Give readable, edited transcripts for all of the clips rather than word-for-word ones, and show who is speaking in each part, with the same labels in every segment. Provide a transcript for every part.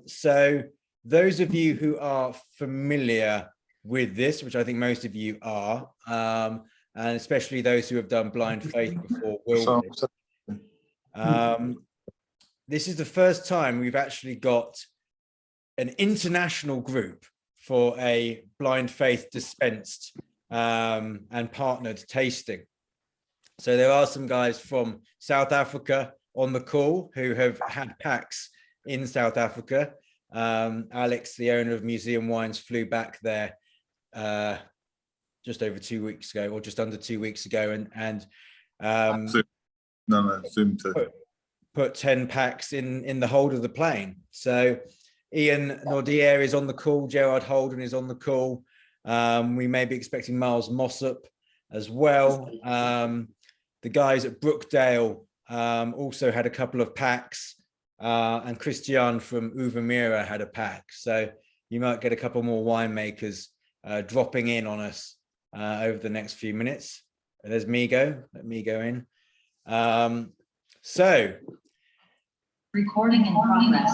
Speaker 1: So those of you who are familiar with this, which I think most of you are, and especially those who have done blind faith before, will be. This is the first time we've actually got an international group for a blind faith dispensed and partnered tasting. So there are some guys from South Africa on the call who have had packs in South Africa. Alex, the owner of Museum Wines, flew back there just over 2 weeks ago, or just under 2 weeks ago, and put 10 packs in the hold of the plane. So Ian Nordier is on the call, Gerard Holden is on the call. We may be expecting Miles Mossop as well. The guys at Brookdale also had a couple of packs, and Christian from Uvamira had a pack. So you might get a couple more winemakers dropping in on us over the next few minutes. There's Migo. Let me go in. So
Speaker 2: recording in progress.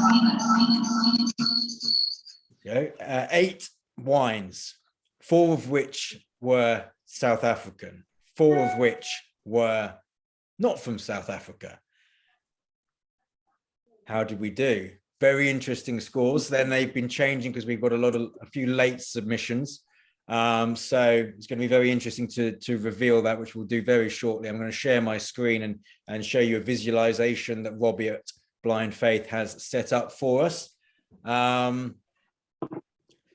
Speaker 1: Go. 8 wines, 4 of which were South African, 4 of which were not from South Africa. How did we do? Very interesting scores. Then they've been changing because we've got a few late submissions. So it's going to be very interesting to reveal that, which we'll do very shortly. I'm going to share my screen and show you a visualization that Robbie at Blind Faith has set up for us.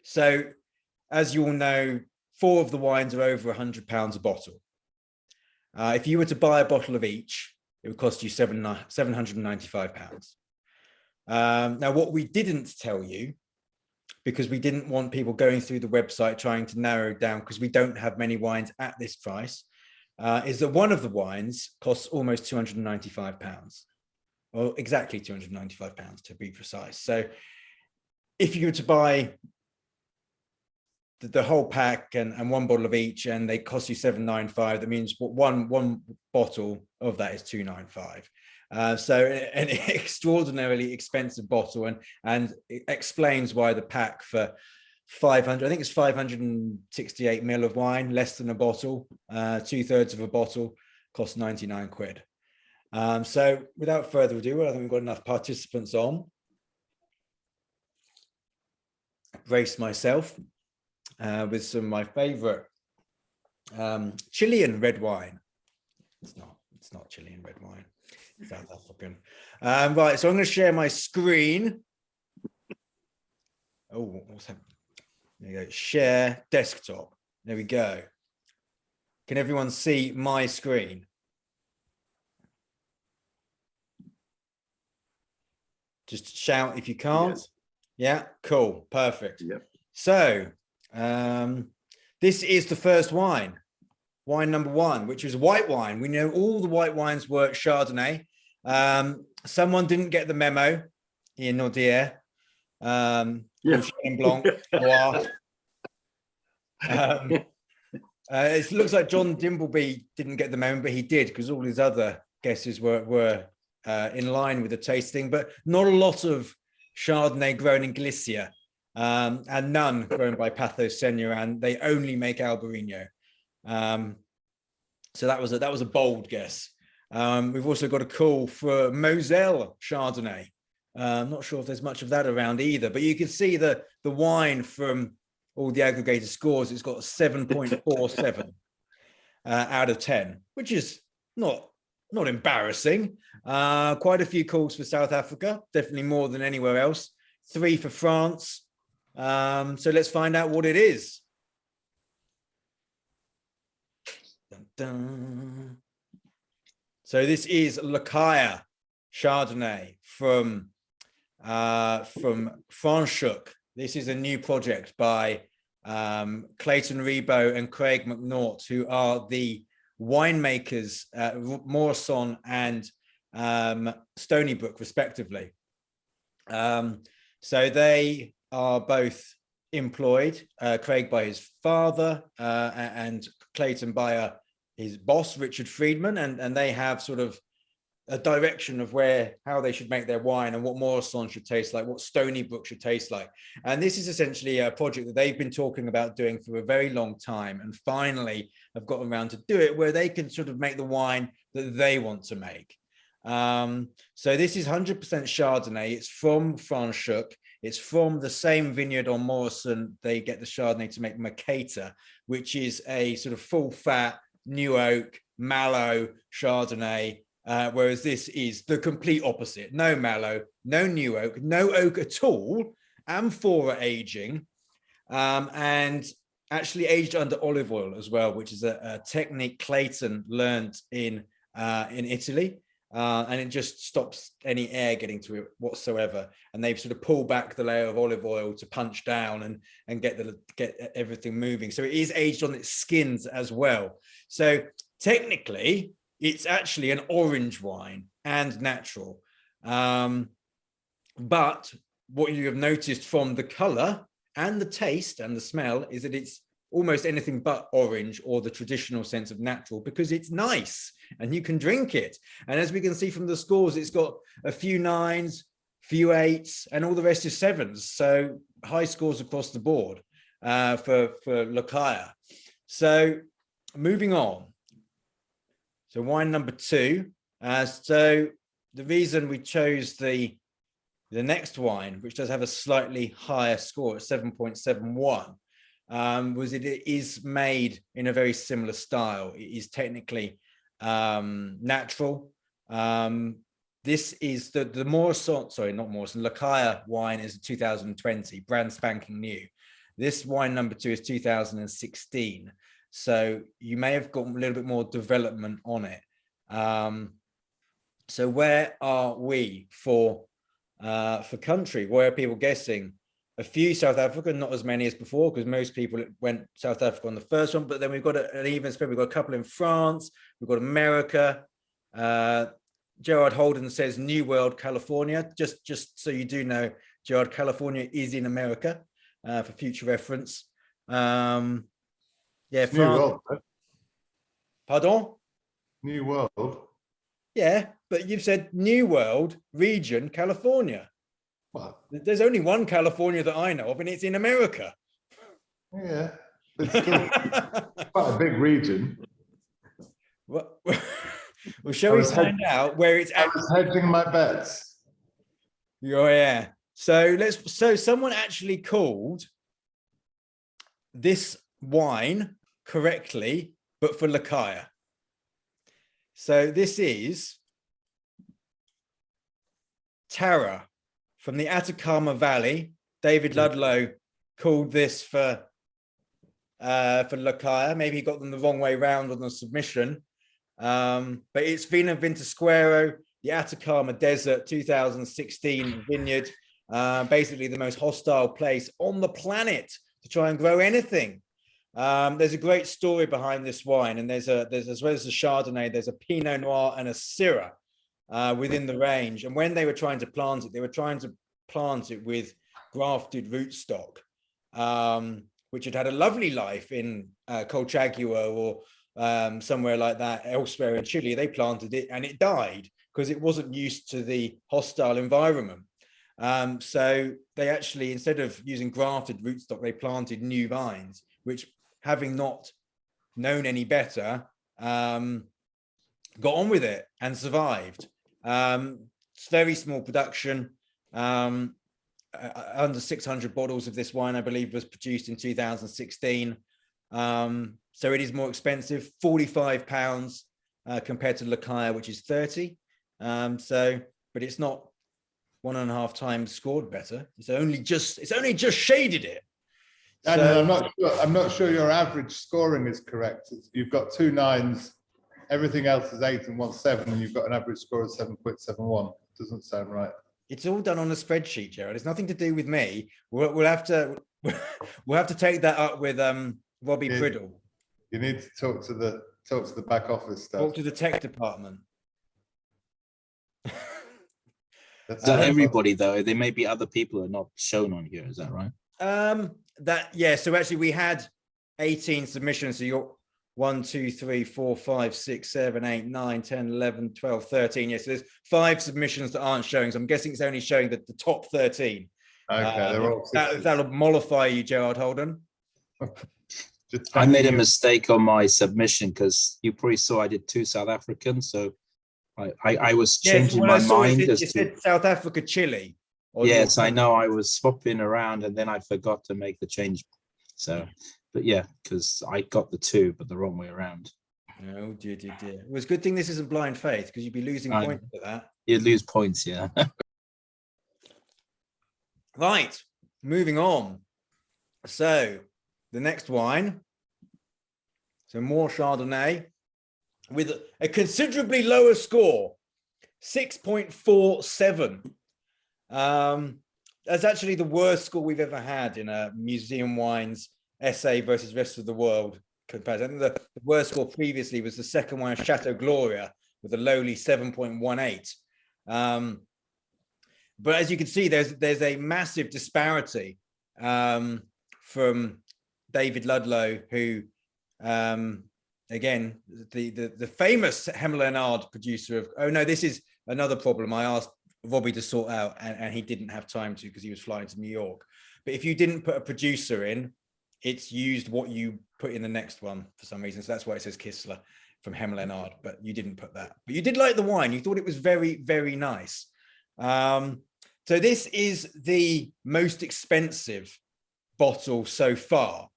Speaker 1: So as you all know, 4 of the wines are over £100 a bottle. If you were to buy a bottle of each, it would cost you £795. Now, what we didn't tell you, because we didn't want people going through the website trying to narrow down, because we don't have many wines at this price, is that one of the wines costs almost £295, or exactly £295 to be precise. So if you were to buy the whole pack and one bottle of each, and they cost you £795, that means one bottle of that is £295. So an extraordinarily expensive bottle, and it explains why the pack for 500, I think it's 568 ml of wine, less than a bottle, 2/3 of a bottle, costs 99 quid. So without further ado, I think we've got enough participants on. Brace myself with some of my favorite Chilean red wine. It's not Chilean red wine. South African. Right, so I'm going to share my screen. Oh, what's happening? There you go. Share desktop. There we go. Can everyone see my screen? Just shout if you can't. Yes. Yeah, cool, perfect. Yep. So this is the first wine number 1, which is white wine. We know all the white wines were Chardonnay. Someone didn't get the memo, Ian Nordier. Blanc. It looks like John Dimbleby didn't get the memo, but he did, because all his other guesses were in line with the tasting, but not a lot of Chardonnay grown in Galicia, and none grown by Pathos Senior, and they only make Albarino. So that was a bold guess. We've also got a call for Moselle Chardonnay. I'm not sure if there's much of that around either, but you can see the wine from all the aggregated scores. It's got a 7.47 out of 10, which is not embarrassing. Quite a few calls for South Africa, definitely more than anywhere else. 3 for France. So let's find out what it is. Dun, dun. So this is Lakaya Chardonnay from Franschhoek. This is a new project by Clayton Rebo and Craig McNaught, who are the winemakers at Morrison and Stony Brook, respectively. So they are both employed, Craig by his father and Clayton by his boss, Richard Friedman, and they have sort of a direction of how they should make their wine and what Morrison should taste like, what Stony Brook should taste like. And this is essentially a project that they've been talking about doing for a very long time, and finally have gotten around to do it, where they can sort of make the wine that they want to make. So this is 100% Chardonnay. It's from Franschhoek. It's from the same vineyard on Morrison. They get the Chardonnay to make Mercator, which is a sort of full fat, new oak, mallow Chardonnay. Whereas this is the complete opposite. No mallow, no new oak, no oak at all, amphora aging, and actually aged under olive oil as well, which is a technique Clayton learned in Italy. And it just stops any air getting to it whatsoever. And they've sort of pulled back the layer of olive oil to punch down and get everything moving. So it is aged on its skins as well. So technically, it's actually an orange wine and natural. But what you have noticed from the color and the taste and the smell is that it's almost anything but orange, or the traditional sense of natural, because it's nice and you can drink it. And as we can see from the scores, it's got a few 9s, few 8s, and all the rest is 7s. So high scores across the board for Locaia. So moving on. So wine number 2. So the reason we chose the next wine, which does have a slightly higher score at 7.71, was it is made in a very similar style. It is technically natural. This is the Morrison, sorry, not Morrison, Locaia wine is 2020, brand spanking new. This wine number 2 is 2016. So you may have got a little bit more development on it. So where are we for country? Where are people guessing? A few South Africa, not as many as before, because most people went South Africa on the first one. But then we've got an even spread. We've got a couple in France. We've got America. Gerard Holden says New World, California. Just so you do know, Gerard, California is in America, for future reference. Yeah, France.
Speaker 3: New World.
Speaker 1: Pardon?
Speaker 3: New World.
Speaker 1: Yeah, but you've said New World region, California.
Speaker 3: What?
Speaker 1: There's only one California that I know of, and it's in America.
Speaker 3: Yeah, it's still quite a big region.
Speaker 1: Well, shall we find out where it's
Speaker 3: I was hedging my bets.
Speaker 1: Oh, yeah. So someone actually called this wine correctly, but for Locaia. So this is Tara from the Atacama Valley. David Ludlow called this for Locaia. Maybe he got them the wrong way round on the submission. But it's Vino Vintasquero, the Atacama Desert 2016 vineyard. Basically the most hostile place on the planet to try and grow anything. There's a great story behind this wine, and there's as well as a Chardonnay, there's a Pinot Noir and a Syrah within the range. And when they were trying to plant it, they were trying to plant it with grafted rootstock, which had a lovely life in Colchagua or somewhere like that elsewhere in Chile. They planted it and it died because it wasn't used to the hostile environment. So they actually, instead of using grafted rootstock, they planted new vines, which, having not known any better, got on with it and survived. It's very small production. Under 600 bottles of this wine, I believe, was produced in 2016. So it is more expensive, £45 compared to Locaia, which is 30. But it's not 1.5 times scored better. It's only just shaded it.
Speaker 3: And so, I'm not sure your average scoring is correct. You've got 2 9s, everything else is 8 and 1 7, and you've got an average score of 7.71. Doesn't sound right.
Speaker 1: It's all done on a spreadsheet, Gerald. It's nothing to do with me. We'll have to take that up with Robbie Priddle.
Speaker 3: You need to talk to the back office stuff.
Speaker 1: Talk to the tech department.
Speaker 4: Is that everybody though? There may be other people who are not shown on here. Is that right?
Speaker 1: Yeah. So actually, we had 18 submissions. So 1, 2, 3, 4, 5, 6, 7, 8, 9, 10, 11, 12, 13. Yes, so there's 5 submissions that aren't showing. So I'm guessing it's only showing the top 13.
Speaker 3: Okay, they're all
Speaker 1: If that'll mollify you, Gerard Holden.
Speaker 4: I made a mistake on my submission because you probably saw I did 2 South Africans, so I was changing my mind as
Speaker 1: you
Speaker 4: to
Speaker 1: said South Africa, Chile.
Speaker 4: yes, I know I was swapping around and then I forgot to make the change. So, but yeah, because I got the 2, but the wrong way around.
Speaker 1: Oh dear. It was a good thing this isn't blind faith because you'd be losing points for that.
Speaker 4: You'd lose points, yeah.
Speaker 1: Right, moving on. So the next wine, so more Chardonnay with a considerably lower score, 6.47. That's actually the worst score we've ever had in a museum wines SA versus rest of the world comparison. I think the worst score previously was the second one, Chateau Gloria, with a lowly 7.18. But as you can see, there's a massive disparity from David Ludlow, who again, the famous Hemelenard producer of, oh no, this is another problem I asked Robbie to sort out, and he didn't have time to because he was flying to New York. But if you didn't put a producer in, it's used what you put in the next one for some reason. So that's why it says Kistler from Hemelenard, but you didn't put that. But you did like the wine. You thought it was very, very nice. So this is the most expensive bottle so far.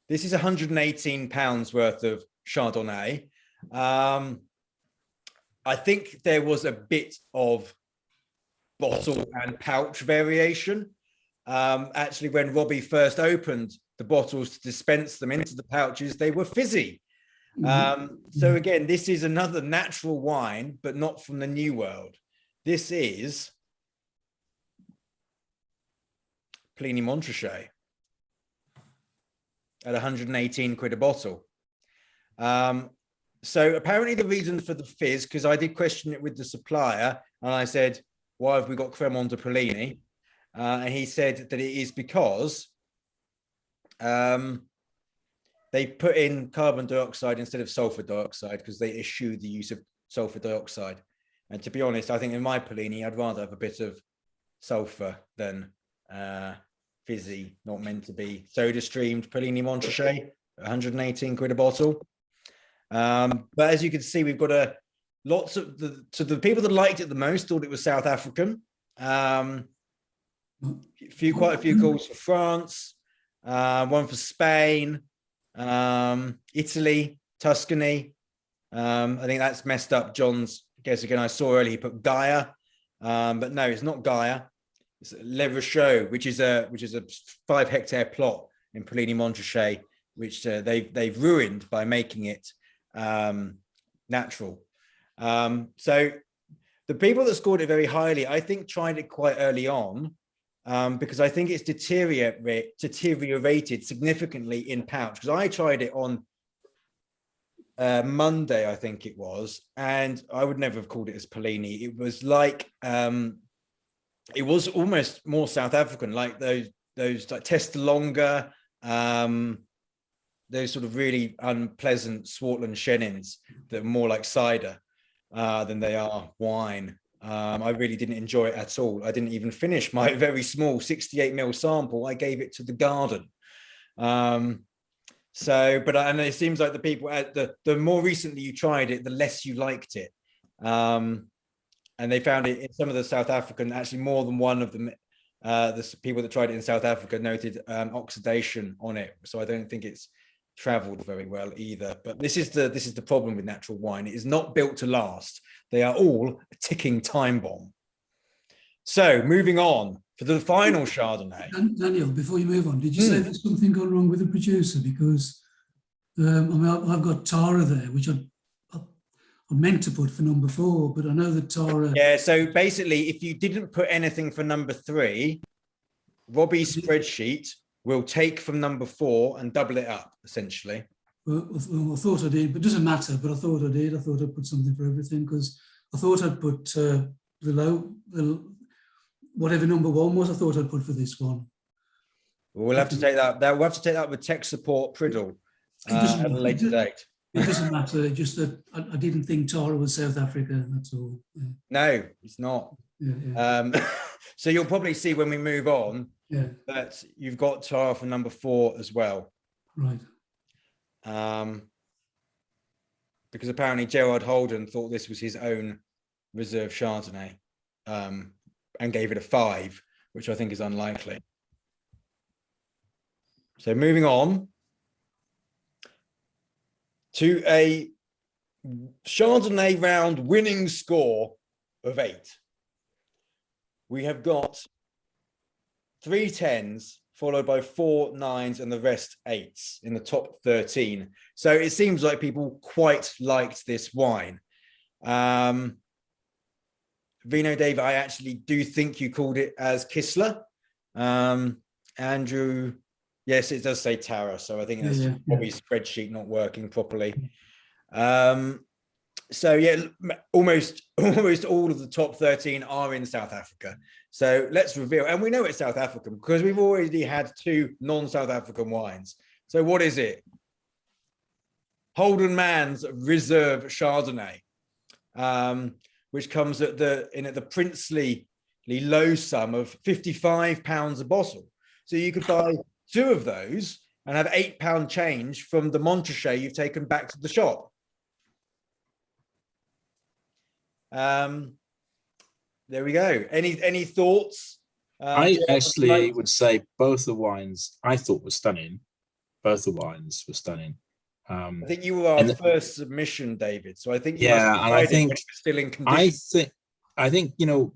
Speaker 1: This is £118 worth of Chardonnay. I think there was a bit of bottle and pouch variation. Actually, when Robbie first opened the bottles to dispense them into the pouches, they were fizzy. So again, this is another natural wine, but not from the New World. This is Pliny Montrachet at 118 quid a bottle. So apparently the reason for the fizz, because I did question it with the supplier, and I said, why have we got Cremant de Pralini? And he said that it is because they put in carbon dioxide instead of sulfur dioxide because they eschewed the use of sulfur dioxide. And to be honest, I think in my Pralini, I'd rather have a bit of sulfur than fizzy, not meant to be soda streamed Pralini Montrachet, 118 quid a bottle. But as you can see, we've got lots of the people that liked it the most thought it was South African. Quite a few calls for France, one for Spain, Italy, Tuscany. I think that's messed up John's guess again. I saw earlier he put Gaia, but no, it's not Gaia. It's Le Rocheux, which is a 5-hectare plot in Pralini Montrachet, which they've ruined by making it natural. So the people that scored it very highly, I think, tried it quite early on because I think it's deteriorated significantly in pouch. Because I tried it on Monday, I think it was, and I would never have called it as Pralini. It was like it was almost more South African, like those like Testalonga, those sort of really unpleasant Swartland Shennins that are more like cider than they are wine. I really didn't enjoy it at all. I didn't even finish my very small 68ml sample. I gave it to the garden. And it seems like the people the more recently you tried it, the less you liked it. And they found it in some of the South African, actually more than one of them. The people that tried it in South Africa noted oxidation on it. So I don't think it's traveled very well either. But this is the problem with natural wine. It is not built to last. They are all a ticking time bomb. So moving on for the final Chardonnay.
Speaker 5: Daniel, before you move on, did you say there's something gone wrong with the producer? Because I've got Tara there, which I meant to put for number 4, but I know that Tara...
Speaker 1: Yeah, so basically, if you didn't put anything for number 3, Robbie's spreadsheet will take from number 4 and double it up, essentially.
Speaker 5: Well, I thought I did, but it doesn't matter, but I thought I did. I thought I'd put something for everything, because I thought I'd put whatever number 1 was, I thought I'd put for this one.
Speaker 1: We'll have to take that. We'll have to take that with tech support Priddle at a later date.
Speaker 5: It doesn't matter. Just that I didn't think Tara was South Africa. That's all. Yeah.
Speaker 1: No, it's not.
Speaker 5: Yeah.
Speaker 1: So you'll probably see when we move on
Speaker 5: Yeah.
Speaker 1: that you've got Tara for number 4 as well.
Speaker 5: Right.
Speaker 1: Because apparently Gerard Holden thought this was his own reserve Chardonnay, and gave it a 5, which I think is unlikely. So moving on to a Chardonnay round winning score of 8. We have got 3 10s followed by 4 9s and the rest 8s in the top 13. So it seems like people quite liked this wine. Vino Dave, I actually do think you called it as Kistler. Andrew, yes, it does say Tara, so I think that's probably spreadsheet not working properly. So yeah, almost all of the top 13 are in South Africa. So let's reveal, and we know it's South African because we've already had 2 non-South African wines. So what is it? Holden Man's Reserve Chardonnay, which comes at the princely low sum of £55 a bottle. So you could buy 2 of those and have £8 change from the Montrachet you've taken back to the shop. There we go. Any thoughts?
Speaker 4: I actually would say both the wines I thought were stunning. Both the wines were stunning.
Speaker 1: I think you were our first submission, David. So I think you
Speaker 4: I think
Speaker 1: still in condition.
Speaker 4: I think you know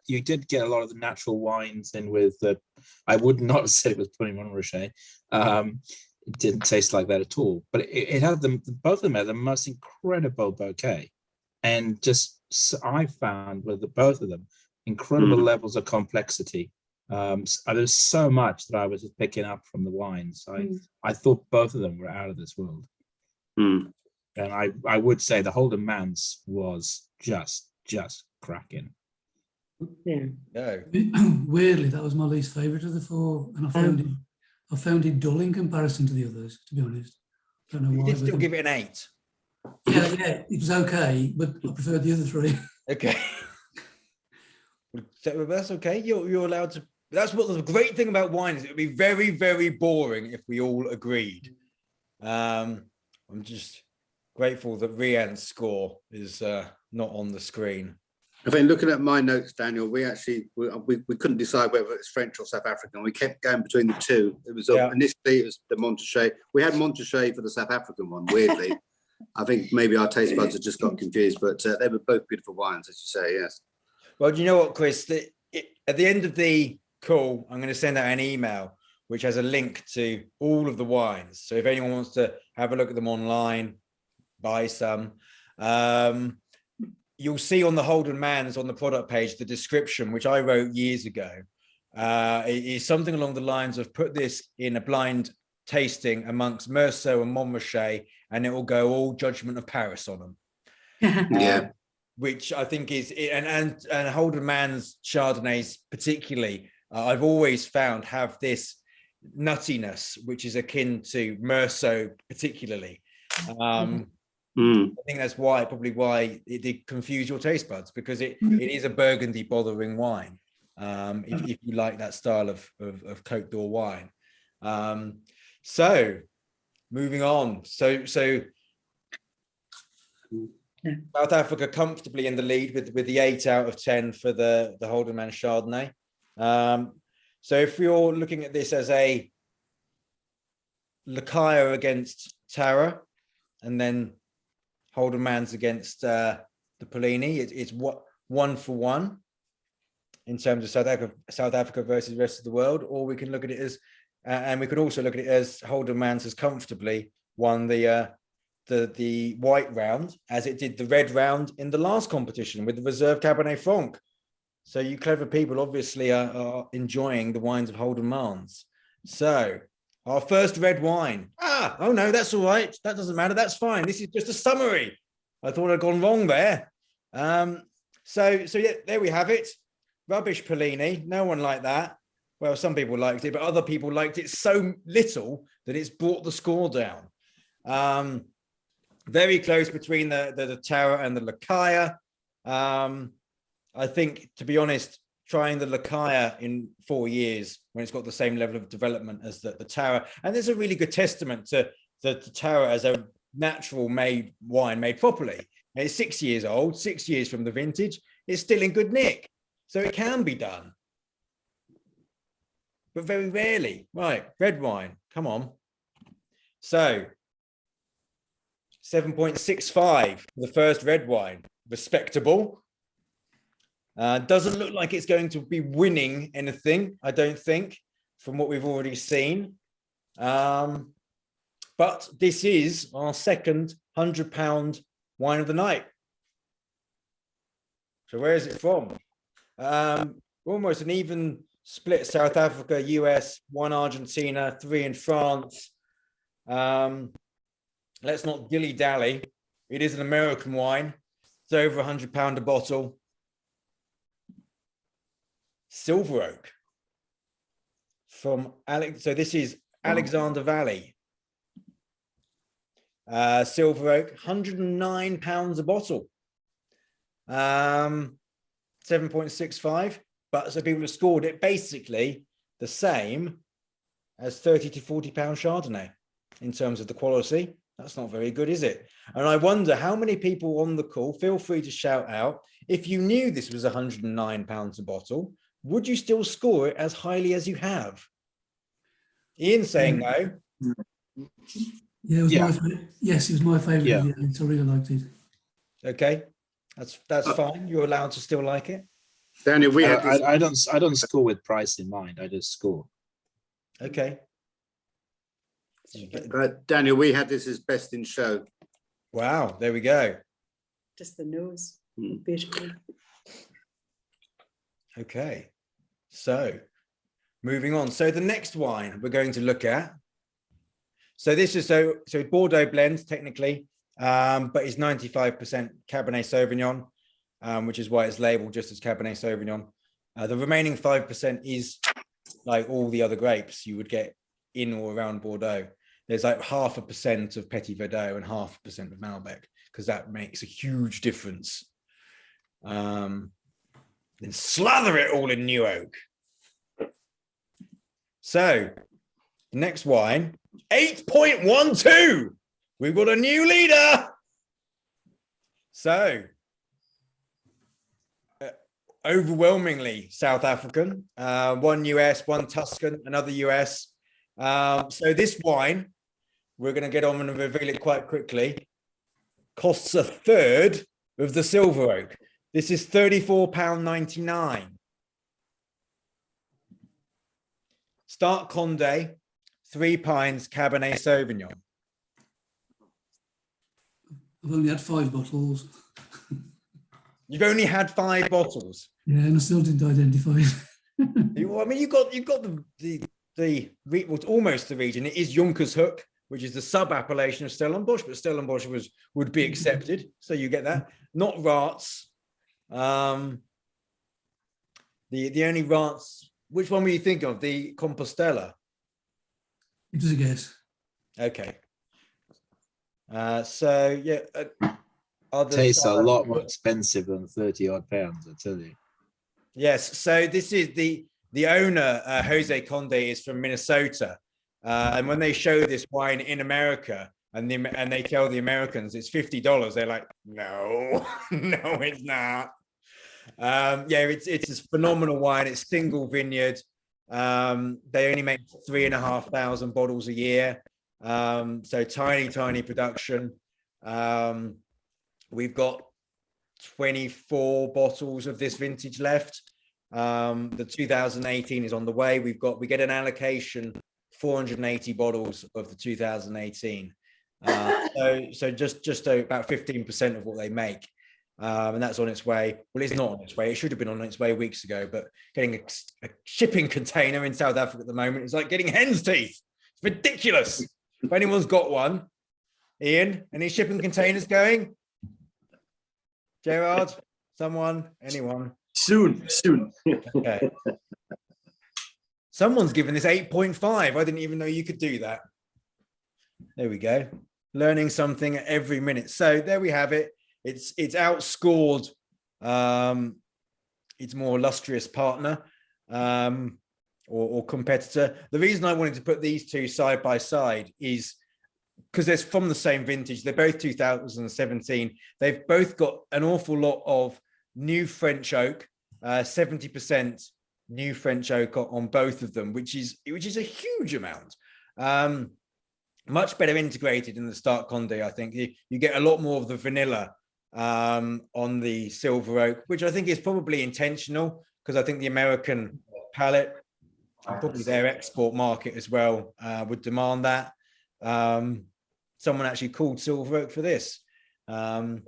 Speaker 4: you did get a lot of the natural wines in with the. I would not have said it was Pony Montrachet. It didn't taste like that at all. But it had them. Both of them had the most incredible bouquet, and just I found with both of them incredible levels of complexity. There's so much that I was just picking up from the wines. I thought both of them were out of this world. And I would say the Holden Man's was just cracking.
Speaker 5: Yeah. No. Weirdly, that was my least favourite of the 4, and I found it dull in comparison to the others, to be honest. I don't know why.
Speaker 1: You did still give it an 8.
Speaker 5: Yeah, it was okay, but I preferred the other 3.
Speaker 1: Okay. That's okay. You're allowed to. That's what the great thing about wine is. It would be very, very boring if we all agreed. I'm just grateful that Rian's score is not on the screen.
Speaker 6: I think looking at my notes, Daniel, we couldn't decide whether it's French or South African. We kept going between the 2. It was initially it was the Montrachet. We had Montrachet for the South African one. Weirdly, I think maybe our taste buds had just got confused, but they were both beautiful wines, as you say. Yes.
Speaker 1: Well, do you know what, Chris? At the end of the call, I'm going to send out an email which has a link to all of the wines. So if anyone wants to have a look at them online, buy some. You'll see on the Holden Man's on the product page the description, which I wrote years ago. It is something along the lines of put this in a blind tasting amongst Meursault and Montrachet, and it will go all Judgment of Paris on them.
Speaker 6: Yeah.
Speaker 1: Which I think is, and Holden Man's Chardonnays particularly, I've always found have this nuttiness, which is akin to Meursault particularly. I think that's probably why it did confuse your taste buds, because it is a Burgundy bothering wine. If you like that style of Côte d'Or wine. So moving on. So South Africa comfortably in the lead with the 8 out of 10 for the Holden Man Chardonnay. So if you're looking at this as a Lacaille against Tara, and then Holden Man's against the Polini, it's what 1 for 1 in terms of South Africa versus the rest of the world, or we can look at it as, and we could also look at it as Holden Man's has comfortably won the white round, as it did the red round in the last competition with the Reserve Cabernet Franc. So you clever people obviously are enjoying the wines of Holden Man's. So our first red wine. Oh no, that's all right. That doesn't matter. That's fine. This is just a summary. I thought I'd gone wrong there. So yeah, there we have it. Rubbish Polini. No one liked that. Well, some people liked it, but other people liked it so little that it's brought the score down. very close between the Tower and the Lucaya. I think, to be honest, trying the Lucaya in 4 years when it's got the same level of development as the Tower, and there's a really good testament to the Tower as a natural made wine made properly. It's 6 years old, 6 years from the vintage. It's still in good nick, so it can be done, but very rarely. Right, red wine, come on. So 7.65 for the first red wine, respectable. Doesn't look like it's going to be winning anything, I don't think, from what we've already seen. But this is our second £100 wine of the night. So where is it from? Almost an even split: South Africa, US, 1 Argentina, 3 in France. Let's not dilly-dally. It is an American wine. It's over £100 a bottle. Silver Oak from Alex. So this is Alexander Valley. Silver Oak, £109 a bottle. 7.65. But so people have scored it basically the same as 30 to £40 Chardonnay in terms of the quality. That's not very good, is it? And I wonder how many people on the call, feel free to shout out, if you knew this was £109 a bottle, would you still score it as highly as you have? Ian saying no.
Speaker 5: Yeah, it was my favorite. Yes, it was my favorite.
Speaker 4: Yeah.
Speaker 5: I really liked it.
Speaker 1: Okay, that's fine. You're allowed to still like it.
Speaker 6: Daniel, we had this,
Speaker 4: I don't score with price in mind. I just score.
Speaker 1: Okay.
Speaker 6: Daniel, we had this as best in show.
Speaker 1: Wow, there we go.
Speaker 7: Just the nose. Beautiful.
Speaker 1: Okay, so moving on. So the next wine we're going to look at. So this is so Bordeaux blend technically, but it's 95% Cabernet Sauvignon, which is why it's labeled just as Cabernet Sauvignon. The remaining 5% is like all the other grapes you would get in or around Bordeaux. There's like 0.5% of Petit Verdot and 0.5% of Malbec, because that makes a huge difference. Then slather it all in New Oak. So next wine, 8.12. We've got a new leader. So overwhelmingly South African, 1 US, 1 Tuscan, another US. So this wine, we're going to get on and reveal it quite quickly, costs a third of the Silver Oak. This is £34.99. Start Condé, 3 Pines Cabernet Sauvignon.
Speaker 5: I've only had 5 bottles.
Speaker 1: You've only had 5 bottles.
Speaker 5: Yeah, and I still didn't identify it.
Speaker 1: I mean, you've got almost the region. It is Jonkershoek, which is the sub-appellation of Stellenbosch, but Stellenbosch would be accepted. So you get that. Not Raats. The only Raats. Which one were you thinking of? The Compostela.
Speaker 5: It was a guess.
Speaker 1: Okay. So yeah.
Speaker 4: Tastes a lot more expensive than 30 odd pounds, I tell you.
Speaker 1: Yes. So this is the owner, Jose Conde, is from Minnesota. And when they show this wine in America and they tell the Americans it's $50, they're like, no, no, it's not. Yeah, it's a phenomenal wine. It's single vineyard. They only make 3,500 bottles a year. So tiny production. We've got 24 bottles of this vintage left. The 2018 is on the way. We get an allocation 480 bottles of the 2018. So just about 15% of what they make. And that's on its way. Well, it's not on its way. It should have been on its way weeks ago, but getting a shipping container in South Africa at the moment is like getting hen's teeth. It's ridiculous. If anyone's got one, Ian, any shipping containers going? Gerard, someone, anyone?
Speaker 8: Soon.
Speaker 1: Okay. Someone's given this 8.5. I didn't even know you could do that. There we go. learning something every minute. So there we have it. It's outscored its more illustrious partner or competitor. The reason I wanted to put these two side by side is because they're from the same vintage. They're both 2017. They've both got an awful lot of new French oak, 70% new French oak on both of them, which is a huge amount. Much better integrated in the Start Condé, I think. You get a lot more of the vanilla on the silver oak, which I think is probably intentional, because I think the American palate, and probably their export market as well, would demand that. Someone actually called silver oak for this, but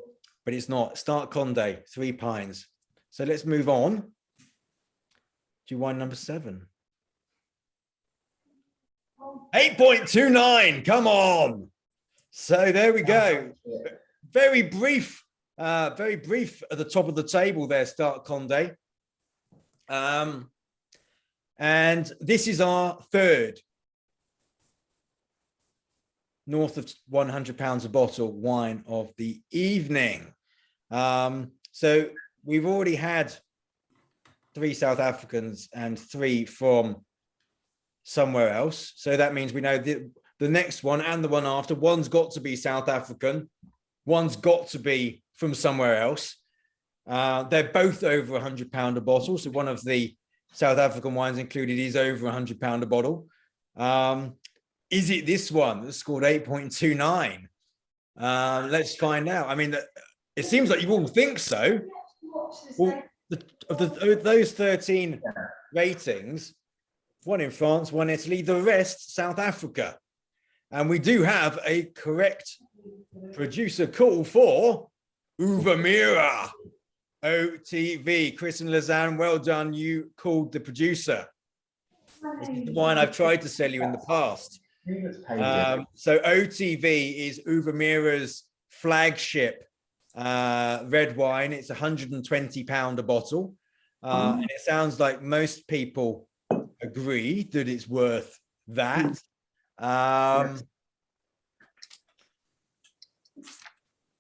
Speaker 1: it's not. Start Condé, 3 pines. So let's move on to wine number 7. 8.29, come on. So there we go. Very brief at the top of the table there, Start Condé. And this is our third north of £100 a bottle wine of the evening. So we've already had 3 South Africans and 3 from somewhere else. So that means we know the next one and the one after, one's got to be South African, one's got to be from somewhere else. They're both over £100 a bottle. So one of the South African wines included is over £100 a bottle. Is it this one that scored 8.29? Let's find out. I mean, it seems like you all think so. Well, of those 13 ratings, 1 in France, 1 Italy, the rest South Africa. And we do have a correct producer call for Uvamira OTV. Chris and Lazanne, well done. You called the producer. This is the wine I've tried to sell you in the past. So OTV is Uvamira's flagship red wine. It's £120 a bottle. And it sounds like most people agree that it's worth that.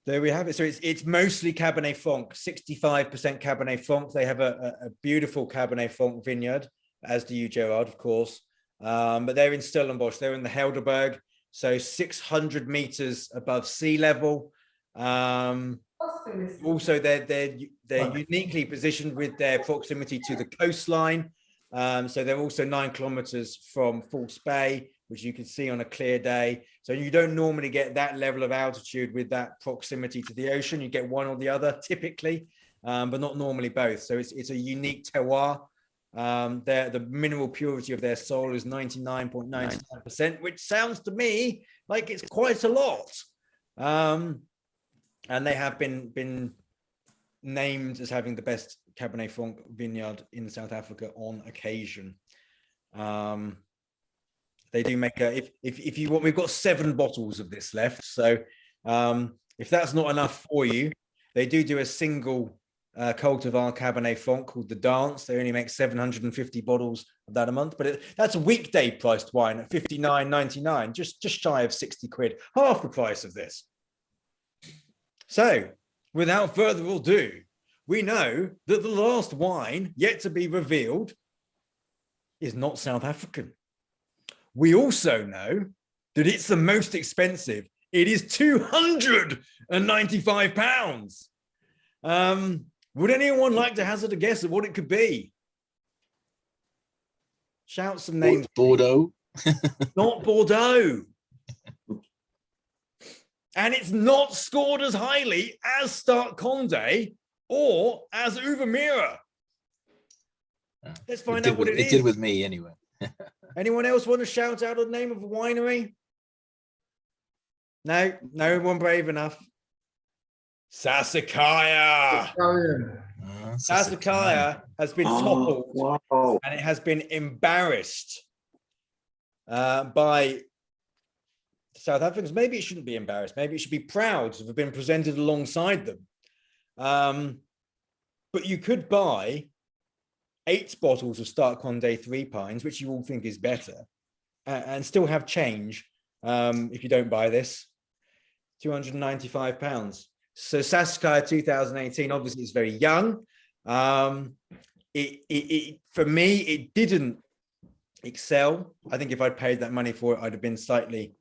Speaker 1: There we have it. So it's mostly Cabernet Franc, 65% Cabernet Franc. They have a beautiful Cabernet Franc vineyard, as do you, Gerard, of course. But they're in Stellenbosch. They're in the Helderberg, so 600 meters above sea level. Also, they're uniquely positioned with their proximity to the coastline. So they're also 9 kilometers from False Bay, which you can see on a clear day. So you don't normally get that level of altitude with that proximity to the ocean. You get one or the other typically, but not normally both. So it's a unique terroir. The mineral purity of their soil is 99.99%, which sounds to me like it's quite a lot. And they have been named as having the best Cabernet Franc vineyard in South Africa on occasion. They do make if you want, we've got 7 bottles of this left. So if that's not enough for you, they do a single cultivar Cabernet Franc called the Dance. They only make 750 bottles of that a month, but that's a weekday priced wine at £59.99, just shy of 60 quid, half the price of this. So without further ado, we know that the last wine yet to be revealed is not South African. We also know that it's the most expensive. It is £295. Would anyone like to hazard a guess at what it could be? Shout some names.
Speaker 4: Bordeaux.
Speaker 1: Not Bordeaux. And it's not scored as highly as Start Condé or as Uvamira. Let's find out what it is.
Speaker 4: It did with me anyway.
Speaker 1: Anyone else want to shout out the name of a winery? No one brave enough. Sassicaia. Sassicaia has been toppled, and it has been embarrassed by South Africans. Maybe it shouldn't be embarrassed. Maybe it should be proud to have been presented alongside them. But you could buy 8 bottles of Start Condé 3 Pines, which you all think is better, and still have change if you don't buy this. £295. So Sassicaia 2018, obviously it's very young. It for me, it didn't excel. I think if I'd paid that money for it, I'd have been slightly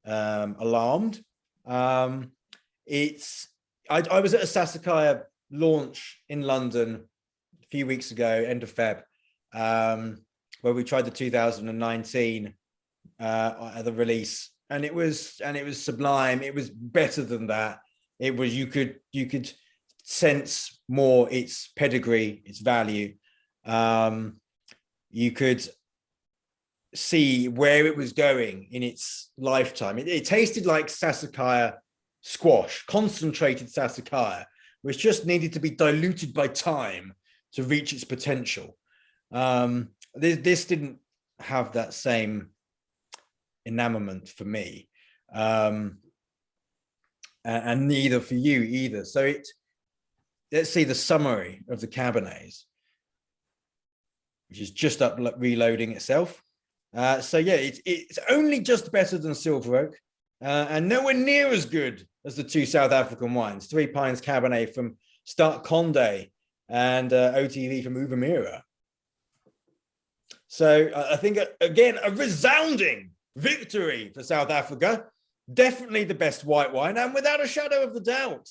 Speaker 1: alarmed. I was at a Sassicaia launch in London a few weeks ago, end of Feb, where we tried the 2019 at the release, and it was sublime. It was better than that. It was, you could sense more its pedigree, its value. You could see where it was going in its lifetime. It tasted like Sassicaia squash, concentrated Sassicaia, which just needed to be diluted by time to reach its potential. This didn't have that same enamorment for me, and neither for you either. So let's see the summary of the Cabernets, which is just up reloading itself. So yeah, it's only just better than Silver Oak, and nowhere near as good as the two South African wines, Three Pines Cabernet from Start Conde and OTV from Uvumera. So I think, again, a resounding victory for South Africa. Definitely the best white wine, and without a shadow of the doubt,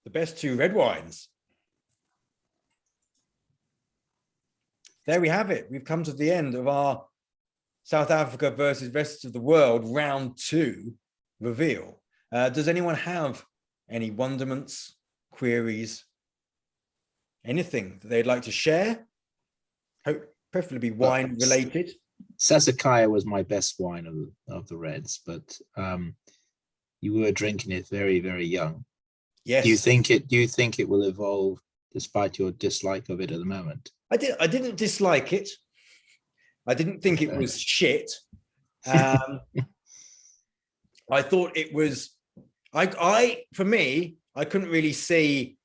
Speaker 1: the best two red wines. There we have it. We've come to the end of our South Africa versus rest of the world round 2 reveal. Does anyone have any wonderments, queries, anything that they'd like to share? Hope preferably wine related.
Speaker 4: Sassicaia was my best wine of the reds, but you were drinking it very, very young.
Speaker 1: Yes.
Speaker 4: Do you think it will evolve despite your dislike of it at the moment?
Speaker 1: I didn't dislike it. I didn't think it was shit. I thought it was, for me, I couldn't really see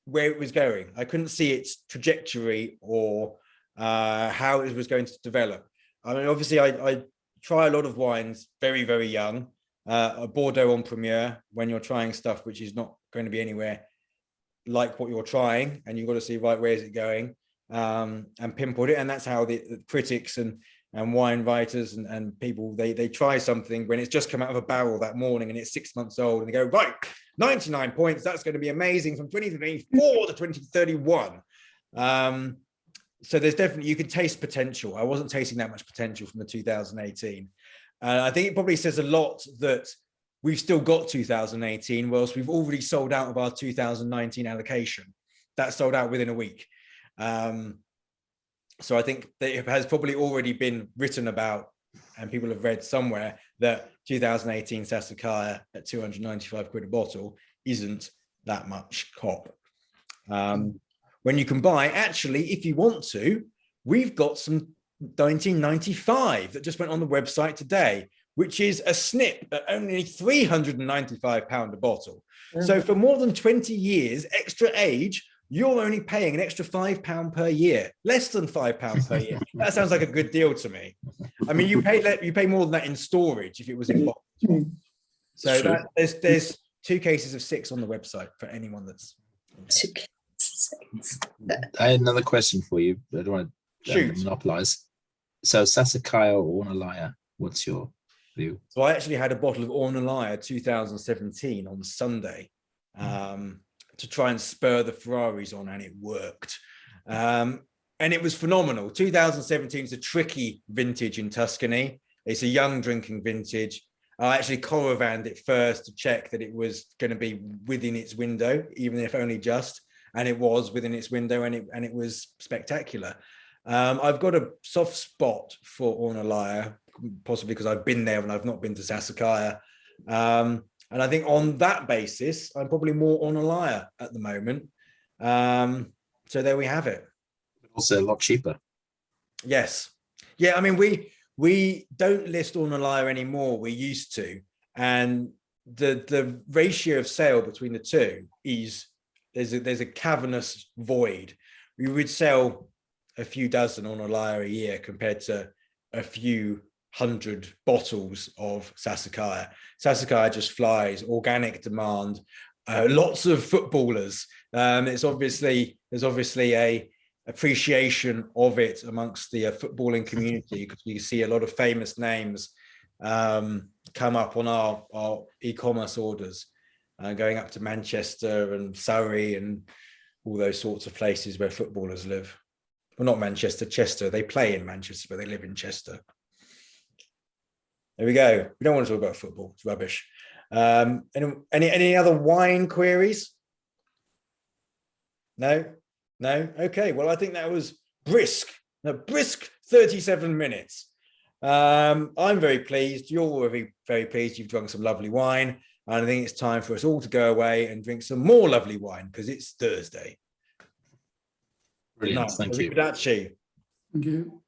Speaker 1: where it was going. I couldn't see its trajectory or how it was going to develop. I mean, obviously, I try a lot of wines very, very young. A Bordeaux en premiere, when you're trying stuff which is not going to be anywhere like what you're trying, and you've got to see, right, where is it going, and pinpoint it. And that's how the critics and wine writers and people, they try something when it's just come out of a barrel that morning and it's 6 months old, and they go, right, 99 points, that's going to be amazing from 2024 to 2031. So there's definitely, you can taste potential. I wasn't tasting that much potential from the 2018. I think it probably says a lot that we've still got 2018, whilst we've already sold out of our 2019 allocation. That sold out within a week. So I think that it has probably already been written about, and people have read somewhere, that 2018 Sassicaia at 295 quid a bottle isn't that much cop. When you can buy, actually, if you want to, we've got some 1995 that just went on the website today, which is a snip at only £395 a bottle. So for more than 20 years, extra age, you're only paying an extra £5 per year, less than £5 per year. That sounds like a good deal to me. I mean, you pay more than that in storage if it was in bottles. So there's 2 cases of 6 on the website for anyone that's.
Speaker 7: 2 cases of 6.
Speaker 4: I had another question for you. I don't want to monopolize. So Sassicaia or Ornellaia, what's your view?
Speaker 1: So I actually had a bottle of Ornellaia 2017 on Sunday to try and spur the Ferraris on, and it worked. And it was phenomenal. 2017 is a tricky vintage in Tuscany. It's a young drinking vintage. I actually coravanned it first to check that it was going to be within its window, even if only just. And it was within its window, and it was spectacular. I've got a soft spot for Ornellaia, possibly because I've been there and I've not been to Sassicaia. And I think on that basis, I'm probably more Ornellaia at the moment. So there we have it.
Speaker 4: Also a lot cheaper.
Speaker 1: Yes. Yeah, I mean, we don't list Ornellaia anymore. We used to. And the ratio of sale between the two is, there's a cavernous void. We would sell a few dozen Ornellaia a year compared to a few 100 bottles of Sassicaia. Sassicaia just flies, organic demand, lots of footballers. There's obviously a appreciation of it amongst the footballing community, because you see a lot of famous names come up on our e-commerce orders, going up to Manchester and Surrey and all those sorts of places where footballers live. Well, not Manchester, Chester. They play in Manchester, but they live in Chester. There we go. We don't want to talk about football. It's rubbish. Any other wine queries? No? Okay. Well, I think that was brisk. A brisk 37 minutes. I'm very pleased. You're very, very pleased. You've drunk some lovely wine. And I think it's time for us all to go away and drink some more lovely wine, because it's Thursday.
Speaker 4: Brilliant.
Speaker 1: Nice.
Speaker 4: Thank you.
Speaker 5: Thank you.